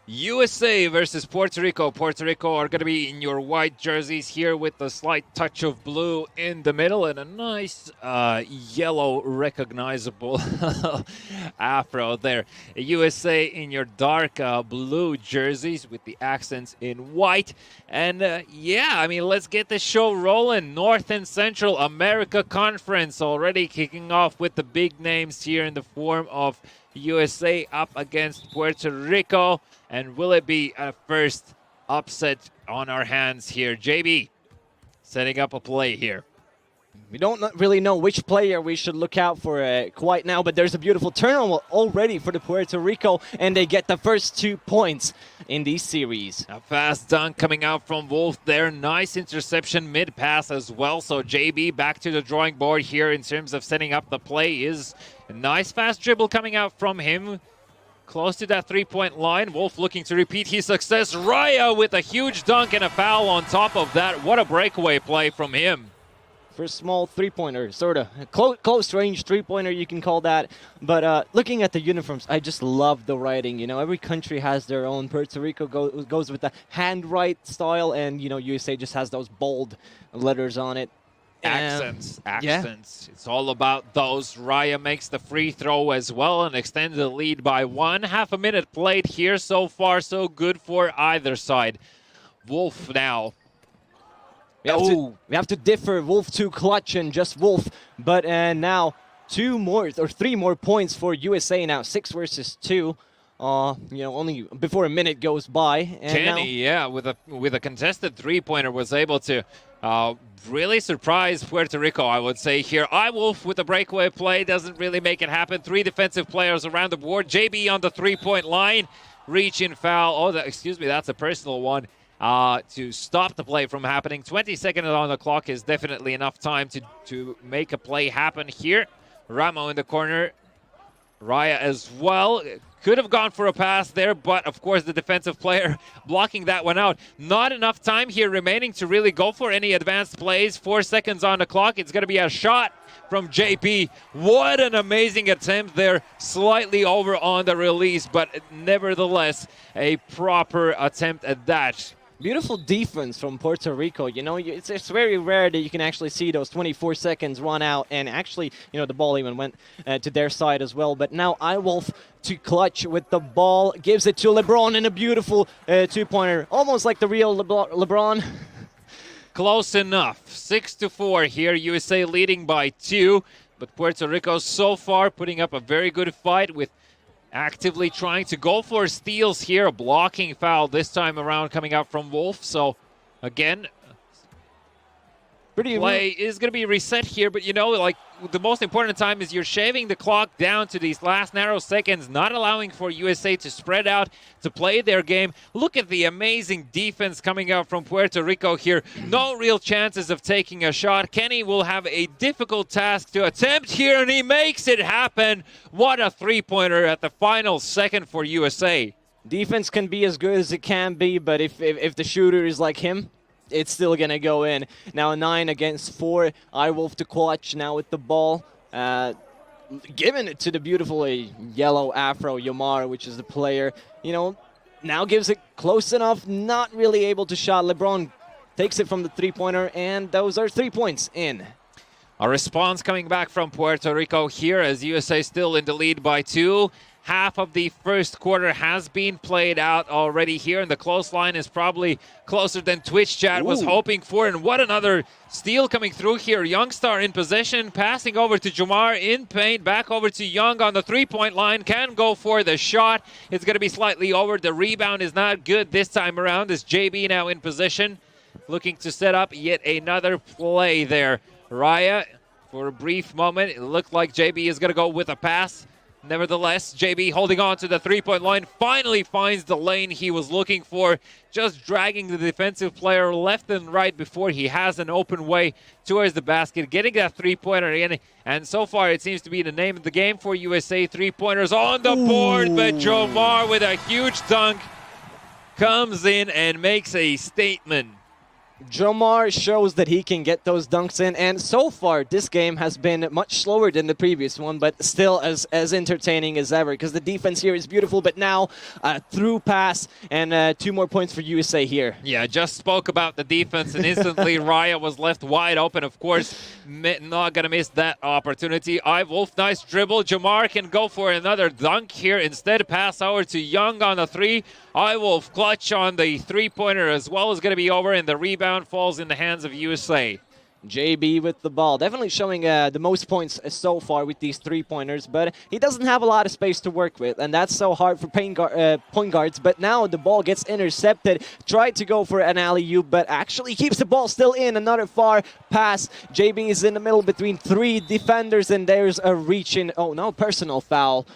USA versus Puerto Rico. Puerto Rico are going to be in your white jerseys here with a slight touch of blue in the middle and a nice yellow recognizable afro there. USA in your dark blue jerseys with the accents in white. And let's get the show rolling. North and Central America Conference already kicking off with the big names here in the form of USA up against Puerto Rico. And will it be a first upset on our hands here? JB setting up a play here. We don't really know which player we should look out for quite now, but there's a beautiful turnover already for the Puerto Rico, and they get the first 2 points in this series. A fast dunk coming out from Wolf there. Nice interception mid-pass as well. So JB back to the drawing board here in terms of setting up the play. Is a nice fast dribble coming out from him. Close to that three-point line. Wolf looking to repeat his success. Raya with a huge dunk and a foul on top of that. What a breakaway play from him. For a small three-pointer, sort of. Close range three-pointer, you can call that. But looking at the uniforms, I just love the writing. You know, every country has their own. Puerto Rico goes with the handwrite style, and, you know, USA just has those bold letters on it. Accents. Yeah. It's all about those. Raya makes the free throw as well and extends the lead by 1. Half a minute played here. So far, so good for either side. Wolf now. We have to differ. Wolf to clutch and just Wolf. But now 3 more points for USA now. 6 versus 2. Only before a minute goes by. And Kenny, with a contested three-pointer, was able to really surprise Puerto Rico, I would say here. Wolf with a breakaway play doesn't really make it happen. 3 defensive players around the board. JB on the three-point line. Reach in foul. That's a personal one. To stop the play from happening. 20 seconds on the clock is definitely enough time to make a play happen here. Ramo in the corner. Raya as well. Could have gone for a pass there, but of course the defensive player blocking that one out. Not enough time here remaining to really go for any advanced plays. 4 seconds on the clock. It's going to be a shot from JP. What an amazing attempt there. Slightly over on the release, but nevertheless a proper attempt at that. Beautiful defense from Puerto Rico. You know, it's very rare that you can actually see those 24 seconds run out, and actually, you know, the ball even went to their side as well. But now Wolf to clutch with the ball, gives it to LeBron in a beautiful two-pointer, almost like the real LeBron. Close enough. 6-4 here. USA leading by 2, but Puerto Rico so far putting up a very good fight with actively trying to go for steals here. A blocking foul this time around coming out from Wolf. So, again, play is going to be reset here. But, you know, like, the most important time is you're shaving the clock down to these last narrow seconds, not allowing for USA to spread out, to play their game. Look at the amazing defense coming out from Puerto Rico here. No real chances of taking a shot. Kenny will have a difficult task to attempt here, and he makes it happen. What a three-pointer at the final second for USA. Defense can be as good as it can be, but if the shooter is like him, it's still going to go in. Now 9 against 4. Wolf to clutch now with the ball. Giving it to the beautiful yellow afro Yomar, which is the player. You know, now gives it close enough. Not really able to shot. LeBron takes it from the three-pointer, and those are 3 points in. A response coming back from Puerto Rico here as USA still in the lead by 2. Half of the first quarter has been played out already here, and the close line is probably closer than Twitch chat was hoping for. And what another steal coming through here. Youngstar in possession, passing over to Jomar in paint, back over to Young on the three-point line. Can go for the shot. It's going to be slightly over. The rebound is not good this time around as JB now in position, looking to set up yet another play there. Raya, for a brief moment, it looked like JB is going to go with a pass. Nevertheless, JB holding on to the three-point line, finally finds the lane he was looking for, just dragging the defensive player left and right before he has an open way towards the basket, getting that three-pointer in, and so far it seems to be the name of the game for USA. Three-pointers on the board, but Jomar with a huge dunk comes in and makes a statement. Jomar shows that he can get those dunks in, and so far this game has been much slower than the previous one, but still as entertaining as ever, because the defense here is beautiful. But now through pass, and 2 more points for USA here. Yeah, just spoke about the defense, and instantly Raya was left wide open. Of course, not going to miss that opportunity. Wolf, nice dribble. Jamar can go for another dunk here. Instead, pass over to Young on the 3. Wolf clutch on the 3-pointer as well is going to be over, and the rebound falls in the hands of USA. JB with the ball, definitely showing the most points so far with these 3-pointers, but he doesn't have a lot of space to work with, and that's so hard for point guards. But now the ball gets intercepted, tried to go for an alley-oop, but actually keeps the ball still in. Another far pass. JB is in the middle between 3 defenders, and there's a reach in. Oh no, personal foul.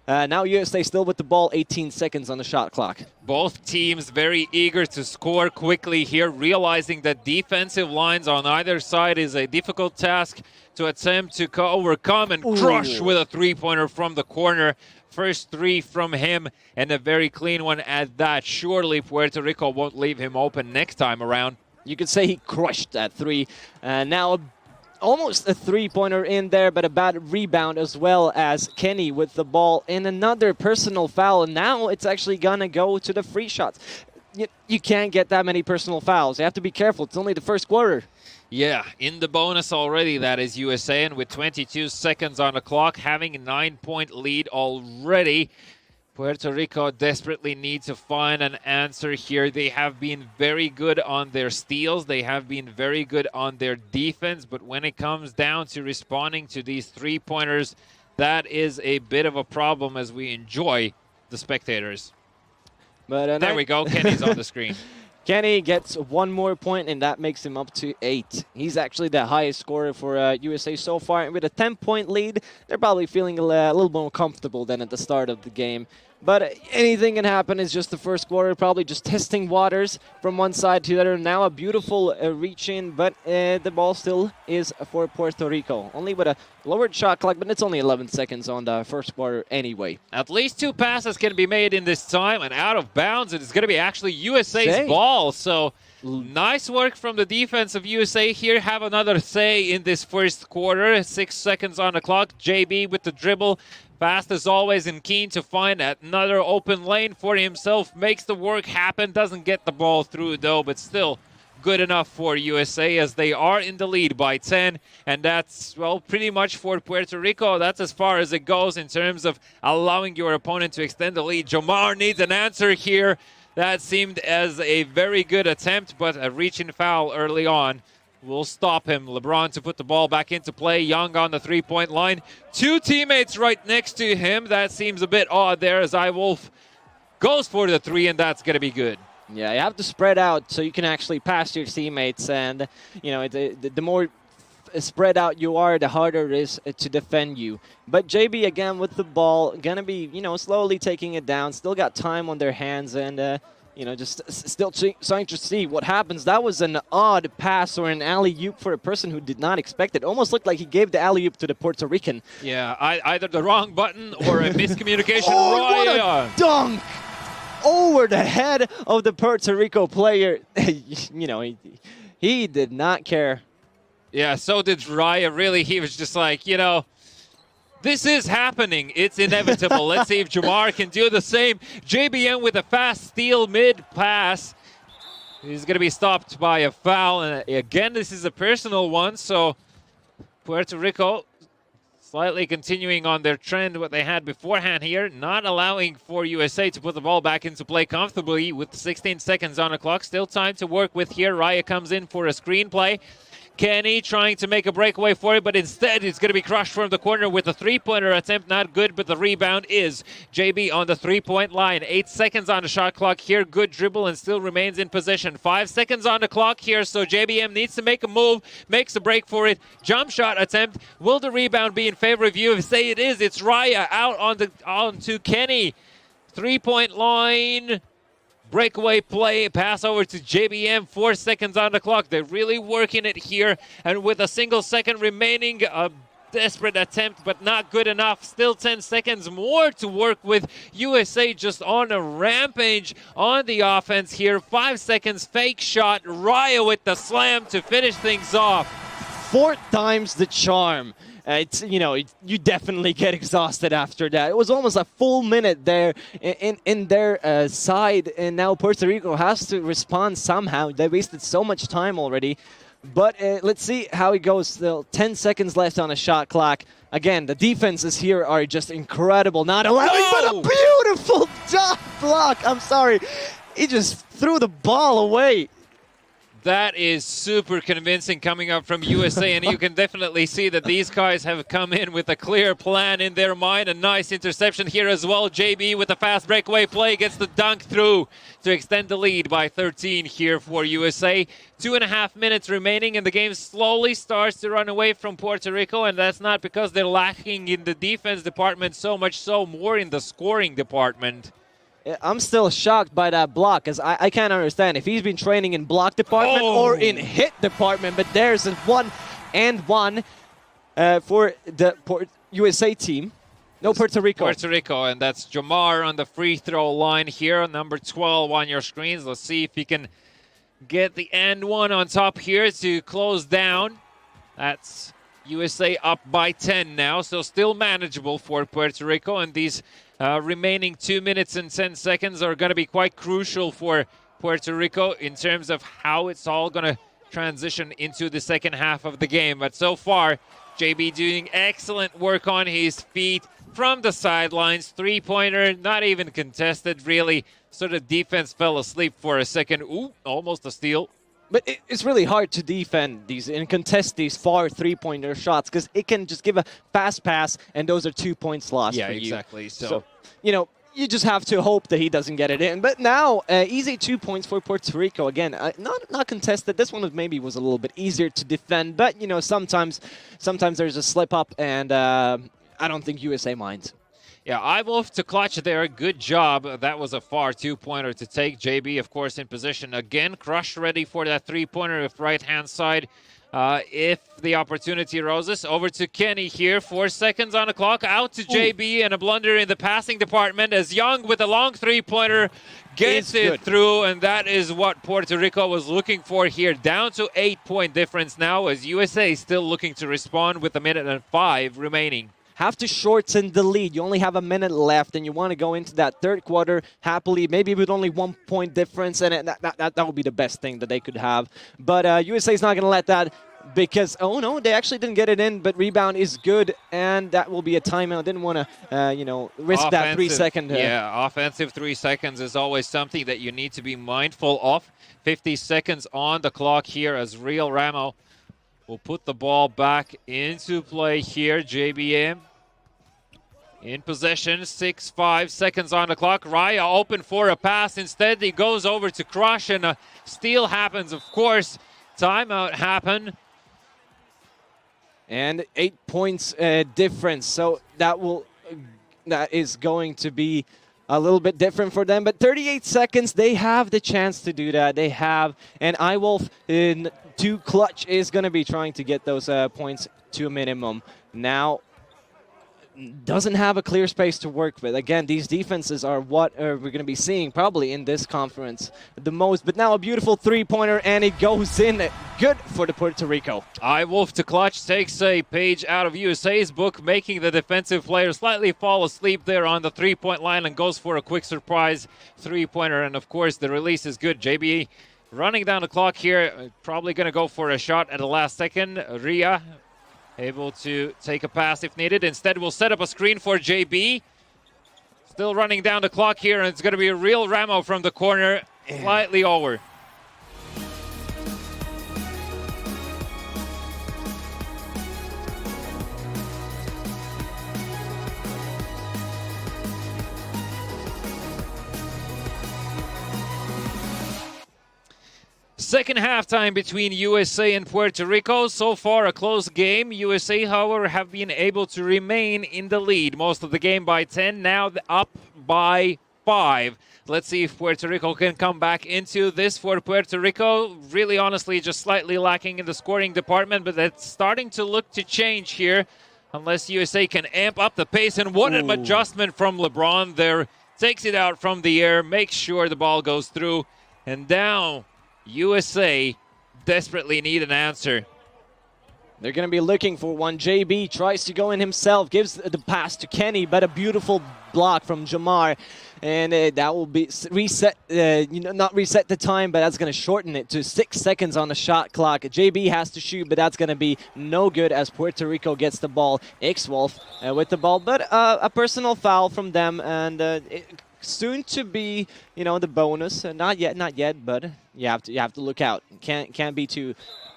Now USA still with the ball, 18 seconds on the shot clock. Both teams very eager to score quickly here, realizing that defensive lines on either side is a difficult task to attempt to overcome, and crush with a 3-pointer from the corner. First 3 from him, and a very clean one at that. Surely Puerto Rico won't leave him open next time around. You could say he crushed that 3. Now almost a 3-pointer in there, but a bad rebound, as well as Kenny with the ball in another personal foul. And now it's actually gonna go to the free shots. You can't get that many personal fouls. You have to be careful. It's only the first quarter. Yeah, in the bonus already, that is USA, and with 22 seconds on the clock, having a 9-point lead already. Puerto Rico desperately needs to find an answer here. They have been very good on their steals. They have been very good on their defense. But when it comes down to responding to these 3-pointers, that is a bit of a problem as we enjoy the spectators. But there we go. Kenny's on the screen. Kenny gets 1 more point, and that makes him up to 8. He's actually the highest scorer for USA so far. And with a 10-point lead, they're probably feeling a little more comfortable than at the start of the game. But anything can happen. It's just the first quarter, probably just testing waters from one side to the other. Now a beautiful reach in, but the ball still is for Puerto Rico. Only with a lowered shot clock, but it's only 11 seconds on the first quarter anyway. At least 2 passes can be made in this time, and out of bounds, it is going to be actually USA's ball. So nice work from the defense of USA here. Have another say in this first quarter. 6 seconds on the clock. JB with the dribble. Fast as always, and keen to find another open lane for himself. Makes the work happen. Doesn't get the ball through, though, but still good enough for USA as they are in the lead by 10. And that's, well, pretty much for Puerto Rico. That's as far as it goes in terms of allowing your opponent to extend the lead. Jomar needs an answer here. That seemed as a very good attempt, but a reaching foul early on will stop him. LeBron to put the ball back into play. Young on the 3-point line. 2 teammates right next to him. That seems a bit odd there as Wolf goes for the 3, and that's going to be good. Yeah, you have to spread out so you can actually pass your teammates, and you know the more spread out you are, the harder it is to defend you. But JB again with the ball, gonna be slowly taking it down. Still got time on their hands, and just still trying to see what happens. That was an odd pass or an alley-oop for a person who did not expect it. Almost looked like he gave the alley-oop to the Puerto Rican. Yeah, either the wrong button or a miscommunication. What a dunk! Over the head of the Puerto Rico player. He did not care. Yeah, so did Raya. Really, he was just like, this is happening. It's inevitable. Let's see if Jamar can do the same. JBM with a fast steal mid-pass. He's going to be stopped by a foul. And again, this is a personal one. So Puerto Rico slightly continuing on their trend, what they had beforehand here. Not allowing for USA to put the ball back into play comfortably with 16 seconds on the clock. Still time to work with here. Raya comes in for a screenplay. Kenny trying to make a breakaway for it, but instead it's going to be crushed from the corner with a 3-pointer attempt. Not good, but the rebound is JB on the 3-point line. 8 seconds on the shot clock here. Good dribble and still remains in possession. 5 seconds on the clock here, so JBM needs to make a move, makes a break for it. Jump shot attempt. Will the rebound be in favor of you? If say it is, it's Raya out onto Kenny. 3-point line. Breakaway play, pass over to JBM, 4 seconds on the clock. They're really working it here, and with a single second remaining, a desperate attempt, but not good enough. Still 10 seconds more to work with. USA just on a rampage on the offense here. 5 seconds, fake shot. Raya with the slam to finish things off. 4 times the charm. It's, you know, you definitely get exhausted after that. It was almost a full minute there in their side, and now Puerto Rico has to respond somehow. They wasted so much time already. But let's see how it goes. Still 10 seconds left on a shot clock. Again, the defenses here are just incredible. Not allowing, but a beautiful dot block. I'm sorry. He just threw the ball away. That is super convincing coming up from USA, and you can definitely see that these guys have come in with a clear plan in their mind. A nice interception here as well. JB with a fast breakaway play gets the dunk through to extend the lead by 13 here for USA. 2.5 minutes remaining, and the game slowly starts to run away from Puerto Rico, and that's not because they're lacking in the defense department so much, so more in the scoring department. I'm still shocked by that block, because I can't understand if he's been training in block department or in hit department, but there's a 1-and-1 for the USA team. No, Puerto Rico. Puerto Rico, and that's Jamar on the free throw line here, number 12 on your screens. Let's see if he can get the and one on top here to close down. That's USA up by 10 now, so still manageable for Puerto Rico, and these remaining 2 minutes and 10 seconds are going to be quite crucial for Puerto Rico in terms of how it's all going to transition into the second half of the game. But so far, JB doing excellent work on his feet from the sidelines. Three-pointer, not even contested, really. Sort of defense fell asleep for a second. Ooh, almost a steal. But it's really hard to defend these and contest these far three-pointer shots, because it can just give a fast pass, and those are 2 points lost for you. Yeah, exactly. So, you know, you just have to hope that he doesn't get it in. But now, easy 2 points for Puerto Rico. Again, not contested. This one maybe was a little bit easier to defend. But, you know, sometimes there's a slip-up, and I don't think USA minds. Yeah, Ivolf to clutch there. Good job. That was a far two-pointer to take. JB, of course, in position again. Crush ready for that three-pointer with right-hand side. If the opportunity arises. Over to Kenny here. 4 seconds on the clock. Out to JB, and a blunder in the passing department as Young with a long three-pointer gets it through, and that is what Puerto Rico was looking for here. Down to 8-point difference now, as USA is still looking to respond with 1:05 remaining. Have to shorten the lead. You only have a minute left, and you want to go into that third quarter happily, maybe with only 1 point difference, and that would be the best thing that they could have. But USA is not going to let that, because, oh no, they actually didn't get it in, but rebound is good, and that will be a timeout. Didn't want to, you know, risk that 3 second. Yeah, offensive 3 seconds is always something that you need to be mindful of. 50 seconds on the clock here as Real Ramo will put the ball back into play here. JBM in possession, 5 seconds on the clock. Raya open for a pass. Instead, he goes over to Crush, and a steal happens, of course. Timeout happened. And 8 points difference. So that is going to be a little bit different for them. But 38 seconds, they have the chance to do that. They have. And Iwolf in 2 clutch is going to be trying to get those points to a minimum. Now, doesn't have a clear space to work with. Again, these defenses are what we're going to be seeing probably in this conference the most. But now a beautiful three-pointer, and it goes in. Good for the Puerto Rico. Iwolf to clutch takes a page out of USA's book, making the defensive player slightly fall asleep there on the three-point line, and goes for a quick surprise three-pointer. And, of course, the release is good. JB running down the clock here, probably going to go for a shot at the last second. Ria able to take a pass if needed. Instead, we'll set up a screen for JB. Still running down the clock here, and it's going to be a Real Ramo from the corner, slightly over. Second halftime between USA and Puerto Rico. So far, a close game. USA, however, have been able to remain in the lead most of the game by 10. Now up by 5. Let's see if Puerto Rico can come back into this. For Puerto Rico, really honestly just slightly lacking in the scoring department, but that's starting to look to change here. unless USA can amp up the pace. And what an adjustment from LeBron there. Takes it out from the air, makes sure the ball goes through. And now USA desperately need an answer. They're going to be looking for one. JB tries to go in himself, gives the pass to Kenny, but a beautiful block from Jamar. And that will be reset, not reset the time, but that's going to shorten it to 6 seconds on the shot clock. JB has to shoot, but that's going to be no good as Puerto Rico gets the ball. X-Wolf with the ball, but a personal foul from them, and soon to be, the bonus. Not yet, but you have to look out. Can't be too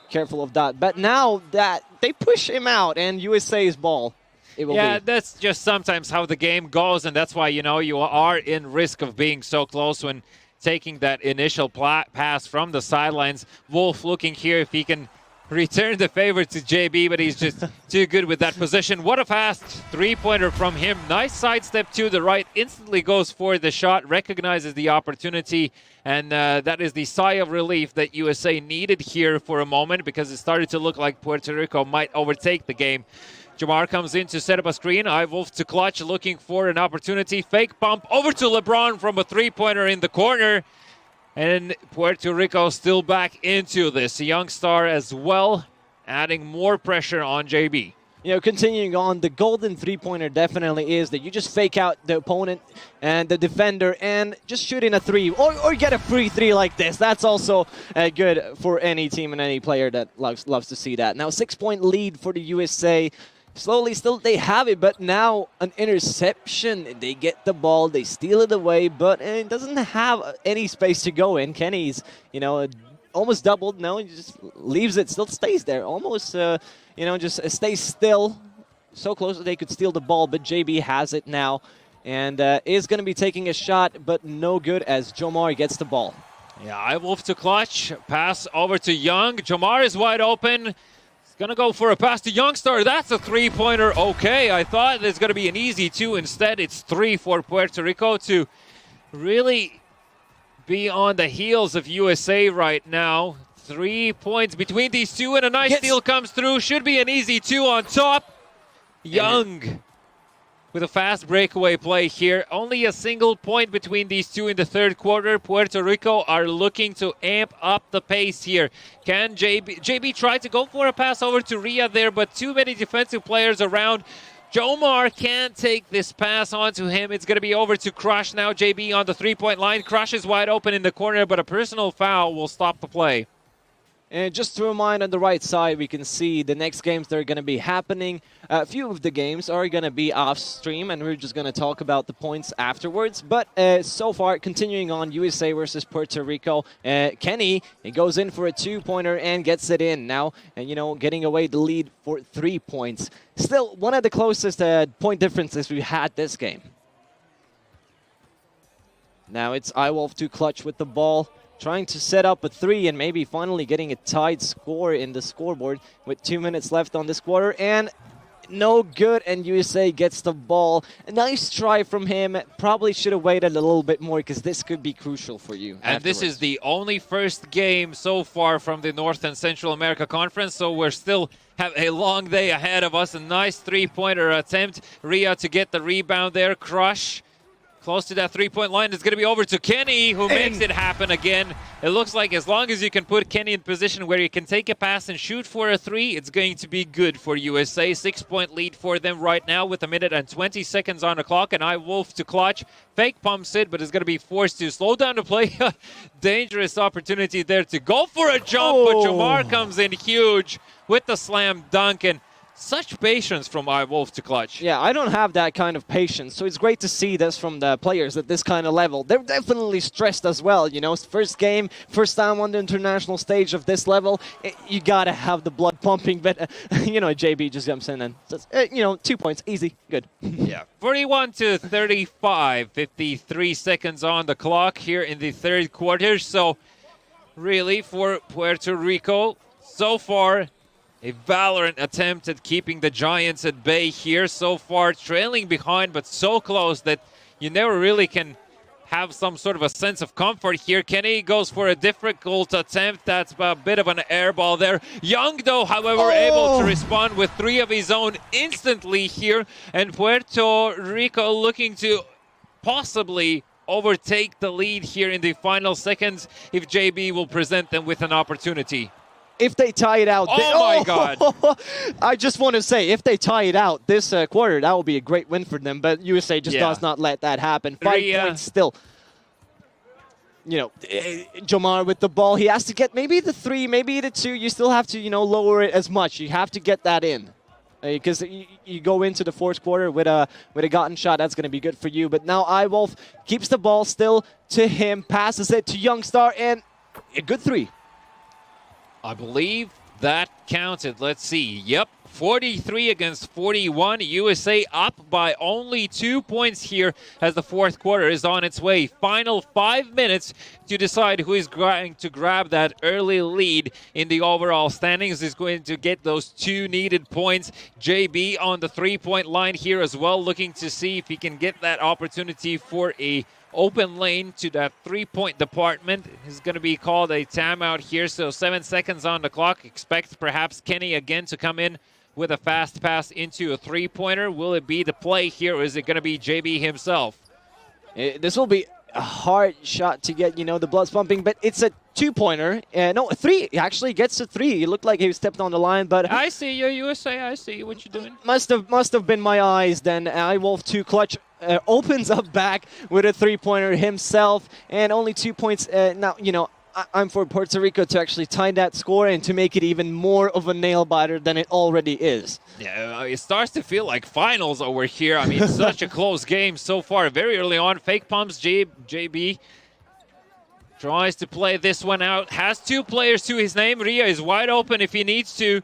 careful of that. But now that they push him out and USA's ball, it will be. That's just sometimes how the game goes, and that's why, you are in risk of being so close when taking that initial pass from the sidelines. Wolf looking here if he can return the favor to JB, but he's just too good with that position. What a fast three-pointer from him. Nice sidestep to the right, instantly goes for the shot, recognizes the opportunity, and that is the sigh of relief that USA needed here for a moment, because it started to look like Puerto Rico might overtake the game. Jamar comes in to set up a screen. Wolf to clutch, looking for an opportunity. Fake pump over to LeBron from a three-pointer in the corner. And Puerto Rico still back into this. A young star as well, adding more pressure on JB. Continuing on, the golden three-pointer definitely is that you just fake out the opponent and the defender and just shoot in a three or get a free three like this. That's also good for any team and any player that loves to see that. Now, 6-point lead for the USA. Slowly, still, they have it, but now an interception. They get the ball, they steal it away, but it doesn't have any space to go in. Kenny's, almost doubled. No, he just leaves it, still stays there. Almost, just stays still. So close that they could steal the ball, but JB has it now and is going to be taking a shot, but no good as Jamar gets the ball. Yeah, Wolf to clutch. Pass over to Young. Jamar is wide open. Gonna go for a pass to Youngstar. That's a three-pointer. Okay, I thought it's gonna be an easy two. Instead, it's three for Puerto Rico to really be on the heels of USA right now. 3 points between these two, and a nice steal comes through. Should be an easy two on top. Young with a fast breakaway play here. Only a single point between these two in the third quarter. Puerto Rico are looking to amp up the pace here. Can JB try to go for a pass over to Ria there, but too many defensive players around. Jomar can't take this pass onto him. It's going to be over to Crush now. JB on the three-point line. Crush is wide open in the corner, but a personal foul will stop the play. And just to remind, on the right side, we can see the next games that are going to be happening. A few of the games are going to be off stream, and we're just going to talk about the points afterwards. But so far, continuing on, USA versus Puerto Rico. Kenny, he goes in for a two-pointer and gets it in now. And, getting away the lead for 3 points. Still, one of the closest point differences we've had this game. Now it's Wolf to clutch with the ball. Trying to set up a three and maybe finally getting a tied score in the scoreboard with 2 minutes left on this quarter. And no good, and USA gets the ball. A nice try from him. Probably should have waited a little bit more because this could be crucial for you. And afterwards. This is the only first game so far from the North and Central America Conference, so we're still have a long day ahead of us. A nice three-pointer attempt. Ria to get the rebound there. Crush. Close to that three-point line. It's going to be over to Kenny, who makes it happen again. It looks like as long as you can put Kenny in position where he can take a pass and shoot for a three, it's going to be good for USA. 6-point lead for them right now with 1 minute and 20 seconds on the clock. And Wolf to clutch. Fake pumps it, but is going to be forced to slow down the play. Dangerous opportunity there to go for a jump, but Jamar comes in huge with the slam dunk. And such patience from Wolf to clutch. Yeah, I don't have that kind of patience, so it's great to see this from the players at this kind of level. They're definitely stressed as well, First game, first time on the international stage of this level, you gotta have the blood pumping, but, JB just jumps in and says, 2 points, easy, good. Yeah, 41-35, 53 seconds on the clock here in the third quarter, so really for Puerto Rico, so far, a valiant attempt at keeping the Giants at bay here. So far, trailing behind, but so close that you never really can have some sort of a sense of comfort here. Kenny goes for a difficult attempt. That's a bit of an air ball there. Young, though, however, able to respond with 3 of his own instantly here. And Puerto Rico looking to possibly overtake the lead here in the final seconds if JB will present them with an opportunity. If they tie it out... my God. I just want to say, if they tie it out this quarter, that will be a great win for them. But USA just does not let that happen. 5 points still. You know, Jamar with the ball. He has to get maybe the 3, maybe the 2. You still have to, you know, lower it as much. You have to get that in. Because you go into the 4th quarter with a gotten shot, that's going to be good for you. But now iWolf keeps the ball still to him, passes it to Youngstar, and a good 3. I believe that counted. Let's see. Yep, 43 against 41. USA up by only 2 points here as the 4th quarter is on its way. Final 5 minutes to decide who is going to grab that early lead in the overall standings, is going to get those 2 needed points. JB on the 3-point line here as well, looking to see if he can get that opportunity for a open lane to that 3-point department. Is going to be called a timeout here, so 7 seconds on the clock. Expect perhaps Kenny again to come in with a fast pass into a 3-pointer. Will it be the play here, or is it going to be JB himself? This will be a hard shot to get, you know, the blood's pumping, but it's a 2-pointer. No, a 3. He actually gets a 3. He looked like he stepped on the line, but... I see you, USA. I see what you're doing. Must have been my eyes then. iWolf 2 clutch opens up back with a 3-pointer himself, and only 2 points. Now, you know, I'm for Puerto Rico to actually tie that score and to make it even more of a nail-biter than it already is. Yeah, it starts to feel like finals over here. I mean, such a close game so far. Very early on, fake pumps. JB tries to play this one out. Has 2 players to his name. Ria is wide open if he needs to.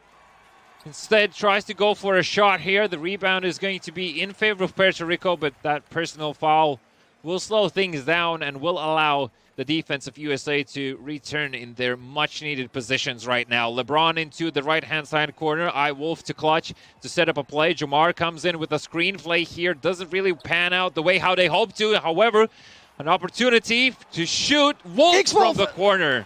Instead, tries to go for a shot here. The rebound is going to be in favor of Puerto Rico, but that personal foul will slow things down and will allow the defense of USA to return in their much-needed positions right now. LeBron into the right-hand side corner. iWolf to clutch to set up a play. Jamar comes in with a screenplay here. Doesn't really pan out the way how they hope to. However, an opportunity to shoot. Wolf from the corner.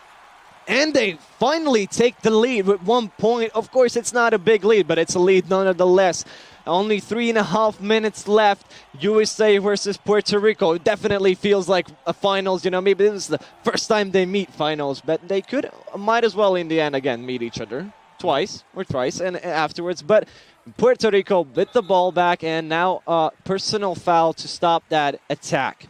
And they finally take the lead with 1 point. Of course, it's not a big lead, but it's a lead nonetheless. Only 3.5 minutes left. USA versus Puerto Rico. It definitely feels like a finals. You know, maybe this is the first time they meet finals, but they might as well in the end again meet each other twice or thrice and afterwards. But Puerto Rico with the ball back, and now a personal foul to stop that attack.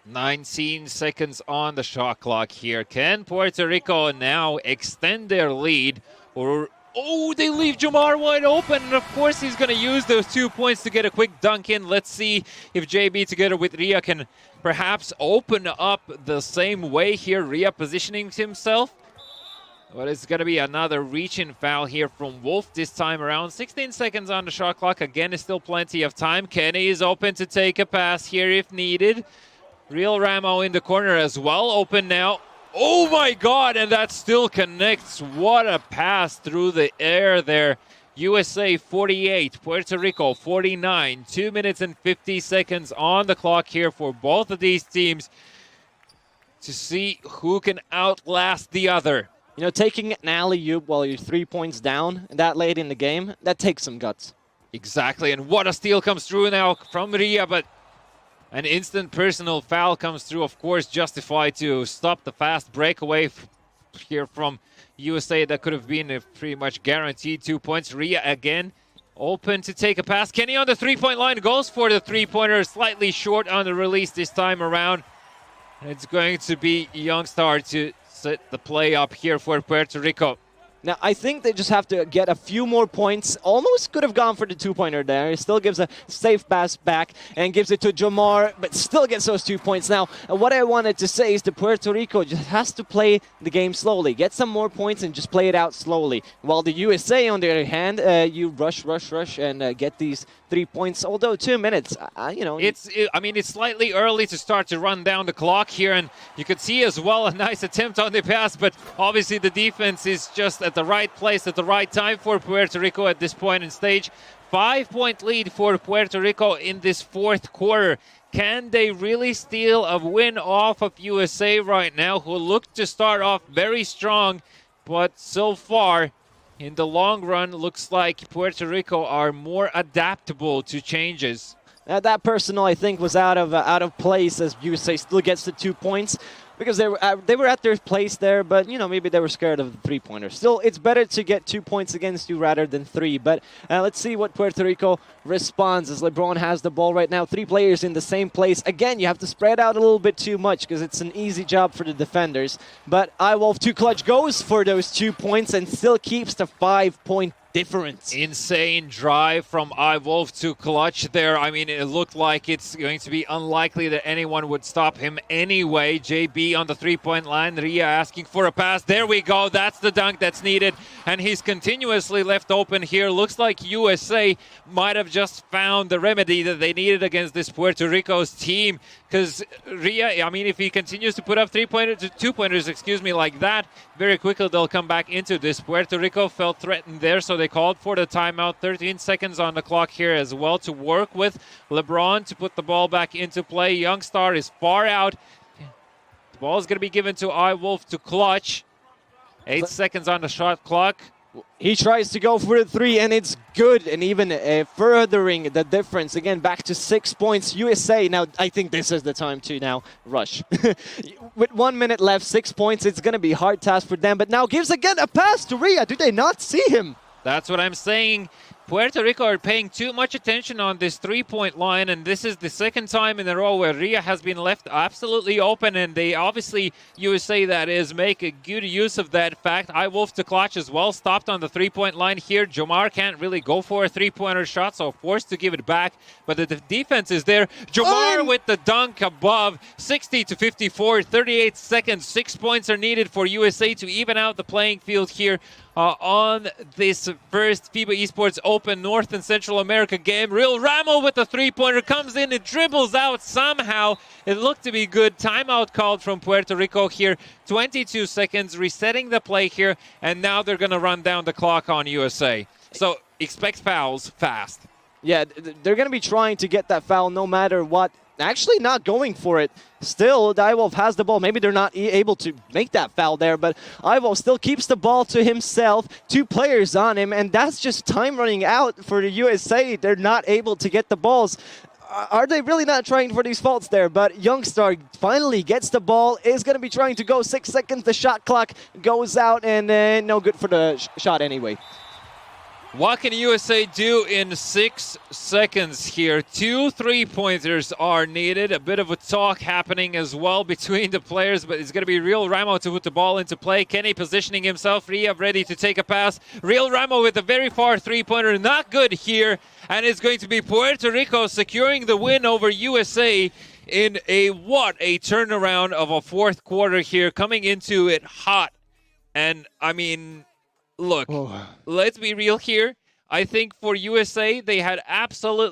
19 seconds on the shot clock here. Can Puerto Rico now extend their lead, or... Oh, they leave Jamar wide open, and of course he's going to use those 2 points to get a quick dunk in. Let's see if JB together with Ria can perhaps open up the same way here. Ria positioning himself. But it's going to be another reach-in foul here from Wolf this time around. 16 seconds on the shot clock. Again, is still plenty of time. Kenny is open to take a pass here if needed. Real Ramo in the corner as well. Open now. Oh my God, and that still connects. What a pass through the air there. USA 48, Puerto Rico 49. 2 minutes and 50 seconds on the clock here for both of these teams to see who can outlast the other. You know, taking an alley-oop while you're 3 points down that late in the game, that takes some guts. Exactly, and what a steal comes through now from Ria, but an instant personal foul comes through, of course, justified to stop the fast breakaway here from USA. That could have been a pretty much guaranteed 2 points. Ria again open to take a pass. Kenny on the 3-point line goes for the 3-pointer, slightly short on the release this time around. And it's going to be Youngstar to set the play up here for Puerto Rico. Now, I think they just have to get a few more points. Almost could have gone for the 2-pointer there. He still gives a safe pass back and gives it to Jamar, but still gets those 2 points. Now, what I wanted to say is that Puerto Rico just has to play the game slowly. Get some more points and just play it out slowly. While the USA, on the other hand, you rush, and get these 3 points. Although 2 minutes, you know. I mean, it's slightly early to start to run down the clock here, and you could see as well a nice attempt on the pass, but obviously the defense is just at the right place at the right time for Puerto Rico at this point in stage. 5-point lead for Puerto Rico in this 4th quarter. Can they really steal a win off of USA right now, who look to start off very strong, but so far, in the long run, looks like Puerto Rico are more adaptable to changes. That personal, I think, was out of place as USA still gets the 2 points because they were at their place there, but maybe they were scared of the three-pointer. Still, it's better to get 2 points against you rather than 3. But let's see what Puerto Rico responds as LeBron has the ball right now. 3 players in the same place. Again, you have to spread out a little bit too much because it's an easy job for the defenders. But iWolf 2 Clutch goes for those 2 points and still keeps the 5-point difference. Insane drive from iWolf to Clutch there. I mean, it looked like it's going to be unlikely that anyone would stop him anyway. JB on the three-point line. Ria asking for a pass. There we go. That's the dunk that's needed. And he's continuously left open here. Looks like USA might have just found the remedy that they needed against this Puerto Rico's team. Because Ria, I mean, if he continues to put up two-pointers, like that, very quickly they'll come back into this. Puerto Rico felt threatened there, so they called for the timeout. 13 seconds on the clock here as well to work with. LeBron to put the ball back into play. Youngstar is far out. The ball is going to be given to iWolf to Clutch. 8 seconds on the shot clock. He tries to go for the 3, and it's good, and even furthering the difference. Again, back to 6 points. USA, now I think this is the time to now rush. With 1 minute left, 6 points, it's going to be a hard task for them. But now gives again a pass to Ria. Do they not see him? That's what I'm saying. Puerto Rico are paying too much attention on this three-point line, and this is the second time in a row where Ria has been left absolutely open, and they obviously, USA that is, make a good use of that fact. iWolf to Clutch as well, stopped on the three-point line here. Jomar can't really go for a three-pointer shot, so forced to give it back, but the defense is there. Jomar with the dunk above, 60-54, 38 seconds. 6 points are needed for USA to even out the playing field here on this first FIBA Esports Open North and Central America game. Real Ramo with the three-pointer comes in and dribbles out somehow. It looked to be good. Timeout called from Puerto Rico here. 22 seconds, resetting the play here, and now they're going to run down the clock on USA. So expect fouls fast. Yeah, they're going to be trying to get that foul no matter what. Actually not going for it. Still, iWolf has the ball. Maybe they're not able to make that foul there, but iWolf still keeps the ball to himself. 2 players on him, and that's just time running out for the USA. They're not able to get the balls. Are they really not trying for these faults there? But Youngstar finally gets the ball, is going to be trying to go. 6 seconds, the shot clock goes out, and no good for the shot anyway. What can USA do in 6 seconds here? 2 3-pointers are needed. A bit of a talk happening as well between the players, but it's going to be Real Ramo to put the ball into play. Kenny positioning himself. Ria ready to take a pass. Real Ramo with a very far three-pointer. Not good here. And it's going to be Puerto Rico securing the win over USA in a turnaround of a fourth quarter here. Coming into it hot. And, I mean, look, let's be real here. I think for USA, they had absolutely